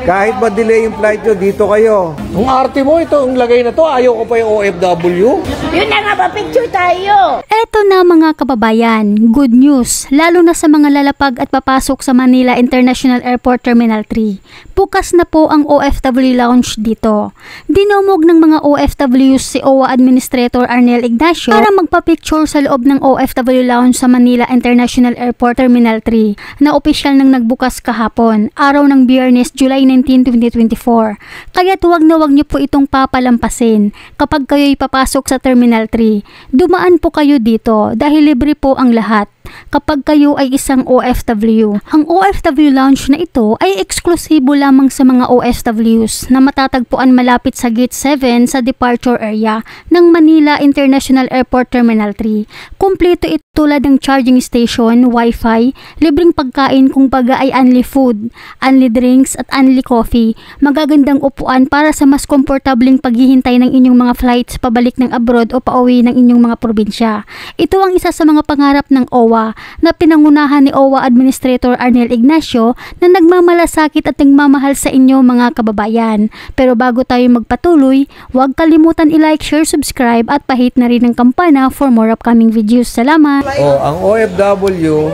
Kahit ma-delay yung flight nyo, dito kayo. Ang arte mo, ito, ang lagay na to, ayaw ko pa yung OFW. Yun na nga ba, picture tayo. Eto na mga kababayan, good news, lalo na sa mga lalapag at papasok sa Manila International Airport Terminal 3. Bukas na po ang OFW Lounge dito. Dinumog ng mga OFWs si OWA Administrator Arnel Ignacio para magpa-picture sa loob ng OFW Lounge sa Manila International Airport Terminal 3 na opisyal nang nagbukas kahapon, araw ng Biyernes, July 19, 2024. Kaya't huwag na huwag niyo po itong papalampasin kapag kayo'y papasok sa Terminal 3. Dumaan po kayo dito dahil libre po ang lahat kapag kayo ay isang OFW. Ang OFW Lounge na ito ay eksklusibo lamang sa mga OFWs na matatagpuan malapit sa Gate 7 sa departure area ng Manila International Airport Terminal 3. Kumpleto ito tulad ng charging station, wifi, libreng pagkain kung baga ay unli food, unli drinks at unli coffee, magagandang upuan para sa mas komportabling paghihintay ng inyong mga flights pabalik ng abroad o pauwi ng inyong mga probinsya. Ito ang isa sa mga pangarap ng OWA na pinangunahan ni OWA Administrator Arnel Ignacio na nagmamalasakit at nagmamahal sa inyo mga kababayan. Pero bago tayo magpatuloy, huwag kalimutan i-like, share, subscribe at pahit na rin ang kampana for more upcoming videos. Salamat! Oh, ang OFW,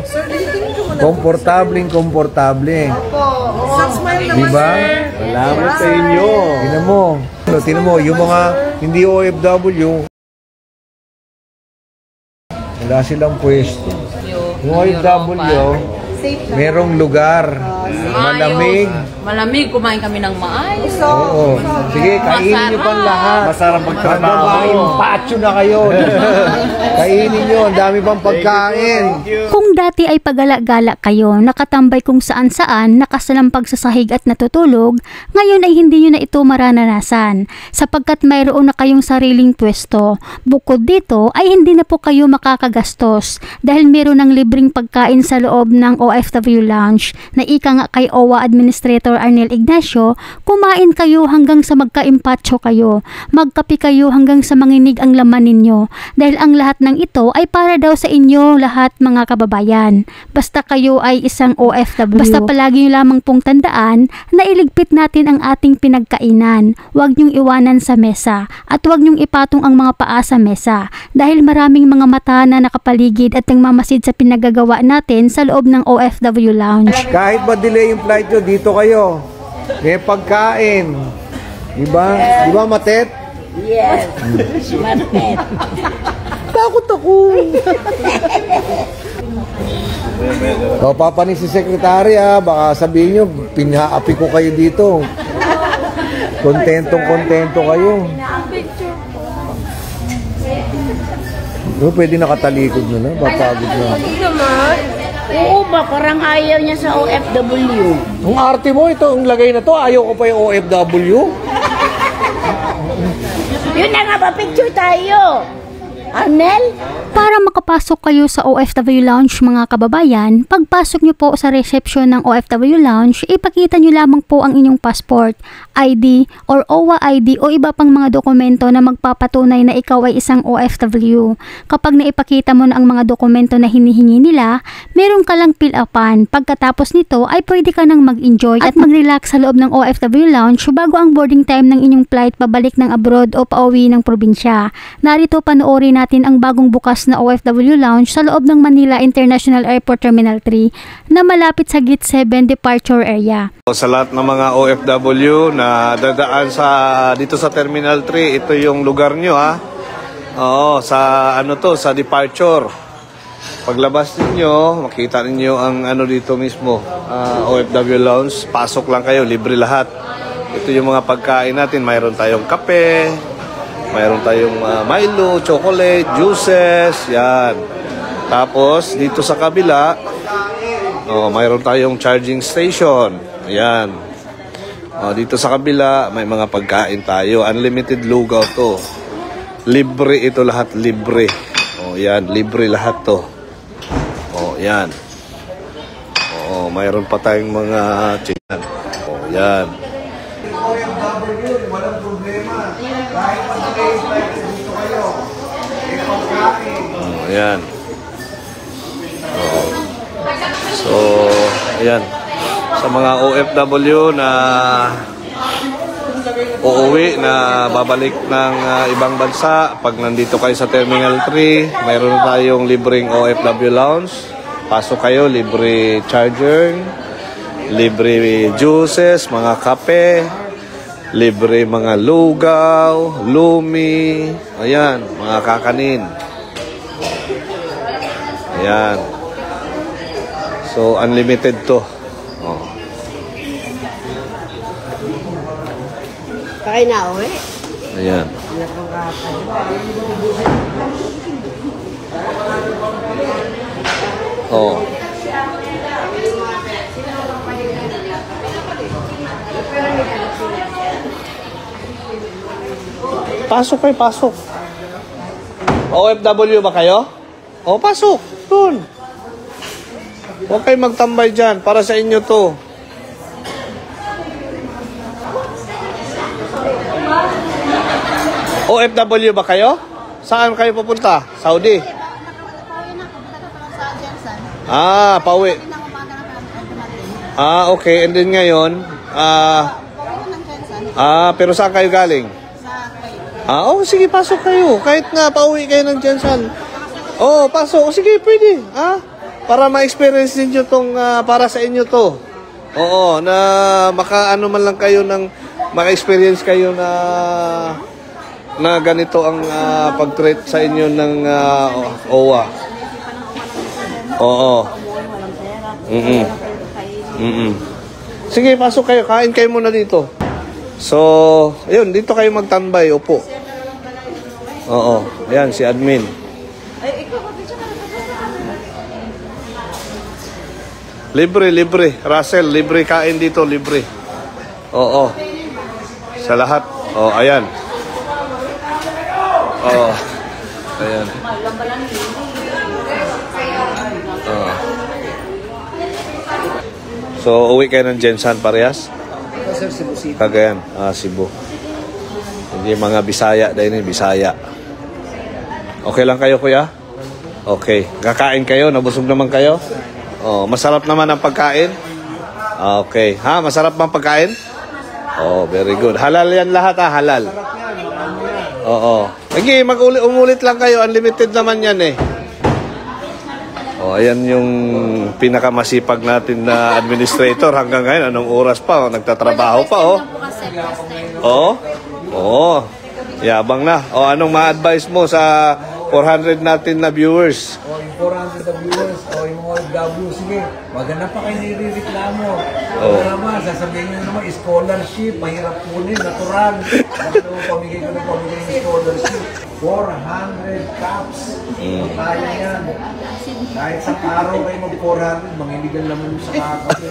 komportable. Diba? Salamat sa inyo. Tingnan mo, yung mga hindi OFW, wala silang pwesto. Yung OFW, merong lugar, malamig. Malamig, kumain kami ng maayos. Oo. Sige, kainin nyo pang lahat. Masarap pagtrabaho. Patio na kayo. Kainin nyo, ang dami pang pagkain. Kung dati ay pagala-gala kayo, nakatambay kung saan-saan, nakasalampag sa sahig at natutulog, ngayon ay hindi nyo na ito mararanasan sapagkat mayroon na kayong sariling pwesto. Bukod dito ay hindi na po kayo makakagastos dahil meron ng libreng pagkain sa loob ng OFW Lounge na ika nga kay OWA Administrator Arnel Ignacio, kumain kayo hanggang sa magka-impatso kayo, magkapi kayo hanggang sa manginig ang laman ninyo dahil ang lahat ng ito ay para daw sa inyo lahat mga kababayan. Basta kayo ay isang OFW. Basta palagi nyo lamang pong tandaan na iligpit natin ang ating pinagkainan. Huwag nyong iwanan sa mesa at huwag nyong ipatong ang mga paa sa mesa dahil maraming mga mata na nakapaligid at nagmamasid sa pinagagawa natin sa loob ng OFW Lounge. Kahit ma-delay yung flight nyo, dito kayo. May pagkain. Diba? Diba, Matet? Yes, Matet. Takot ako. So, papanin si Secretary baka sabihin nyo, pinaapi ko kayo dito. Kontentong-kontento kayo. Pwede nakatalikod na na, papagod na. Oo ba, parang ayaw niya sa OFW. Ang arte mo, ito, ang lagay na to, ayaw ko pa yung OFW. Yun na nga ba, picture tayo. Arnel? Para makapasok kayo sa OFW Lounge mga kababayan, pagpasok nyo po sa reception ng OFW Lounge, ipakita nyo lamang po ang inyong passport, ID or OWA ID o iba pang mga dokumento na magpapatunay na ikaw ay isang OFW. Kapag naipakita mo na ang mga dokumento na hinihingi nila, meron ka lang fill-upan. Pagkatapos nito ay pwede ka nang mag-enjoy at mag-relax sa loob ng OFW Lounge bago ang boarding time ng inyong flight pabalik ng abroad o pauwi ng probinsya. Narito panoorin natin ang bagong bukas na OFW Lounge sa loob ng Manila International Airport Terminal 3 na malapit sa Gate 7 departure area. Sa lahat ng mga OFW na dadaan dito sa Terminal 3, ito yung lugar nyo Oo, sa sa departure. Paglabas ninyo, makita ninyo ang dito mismo, OFW Lounge. Pasok lang kayo, libre lahat. Ito yung mga pagkain natin, mayroon tayong kape, mayroon tayong Milo, chocolate, juices, yan. Tapos, dito sa kabila, mayroon tayong charging station. Ayan. Dito sa kabila, may mga pagkain tayo. Unlimited lugaw to. Libre ito lahat, libre. Yan, libre lahat to. Yan. Mayroon pa tayong mga chicken. Yan. Walang problema. Kahit mag-delay flight, dito kayo. May pagkain. Ayan. So, ayan. sa mga OFW na uuwi, na babalik ng ibang bansa. Pag nandito kayo sa Terminal 3, mayroon tayong libreng OFW lounge. Pasok kayo, libre charger, libre juices, mga kape, libre mga lugaw, lumi, ayan, mga kakanin. Ayan. So, unlimited to. Oh. Kaya na, uwi. Ayan. Oh. Pasok kayo, pasok. OFW ba kayo? O, pasok. Doon. Huwag kayo magtambay dyan. Para sa inyo to. OFW ba kayo? Saan kayo pupunta? Saudi? Ah, pauwi. Ah, okay. And then ngayon, pero saan kayo galing? Oh, sige, pasok kayo. Kahit nga, pauwi kayo ng Jensen. Oh, pasok. Sige, pwede. Para ma-experience ninyo tong, para sa inyo to. Oo, na maka-ano man lang kayo ng, maka-experience kayo na ganito ang pag-treat sa inyo ng OWA. Oo. Sige, pasok kayo. Kain kayo muna dito. So, ayun, dito kayo magtambay. Upo. Oo. Ayan, si admin. Libre, libre. Russell, libre kain dito, libre. Oo. Sa lahat. Oh, ayan. Oh. Ayan. Oh. So, uwi kayo ng Jensen parehas? Cagayan. Cebu. Hindi mga Bisaya. Dahil Bisaya. Okay lang kayo, kuya? Okay. Kakain kayo? Nabusog naman kayo? Oh, masarap naman ang pagkain? Okay. Masarap bang pagkain? Oh, very good. Halal yan lahat, halal. Oo. Sige, umulit lang kayo. Unlimited naman yan eh. Oh, ayan yung pinakamasipag natin na administrator hanggang ngayon. Anong oras pa? Oh, nagtatrabaho pa, oh. Oh. Oh. Yabang na. Oh, anong ma-advise mo sa 400 natin na viewers? O, yung 400 na viewers, o yung mga OFW, sige, maganda pa kayo nire-reklamo. Ano naman, sasabihin nyo naman, scholarship, mahirap kunin, natural. Bakit naman pamigay ko ng scholarship? 400 caps. Kaya yan. Kahit sa araw kayo mag-400, mangiligan naman sa kakape.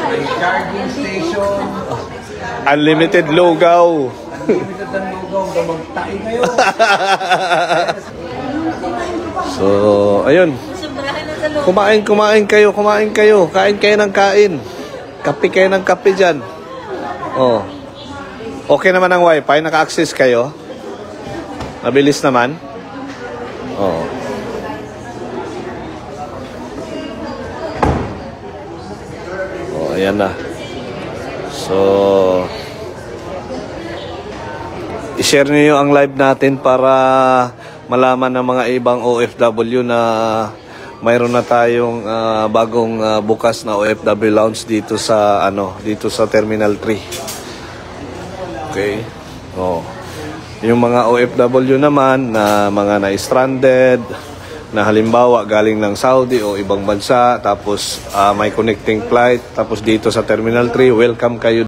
May charging station. Unlimited lugaw. Unlimited ang lugaw, magtae kayo. So, ayun. Kumain kayo. Kain kayo ng kain. Kape kayo ng kape dyan. Oh. Okay naman ang wifi, naka-access kayo. Mabilis naman. Oh. Oh, ayan na. So, i-share niyo ang live natin para malaman ng mga ibang OFW na mayroon na tayong bagong bukas na OFW lounge dito sa Terminal 3. Okay. Oh. Yung mga OFW naman na mga na-stranded na halimbawa galing ng Saudi o ibang bansa tapos may connecting flight tapos dito sa Terminal 3, welcome kayo.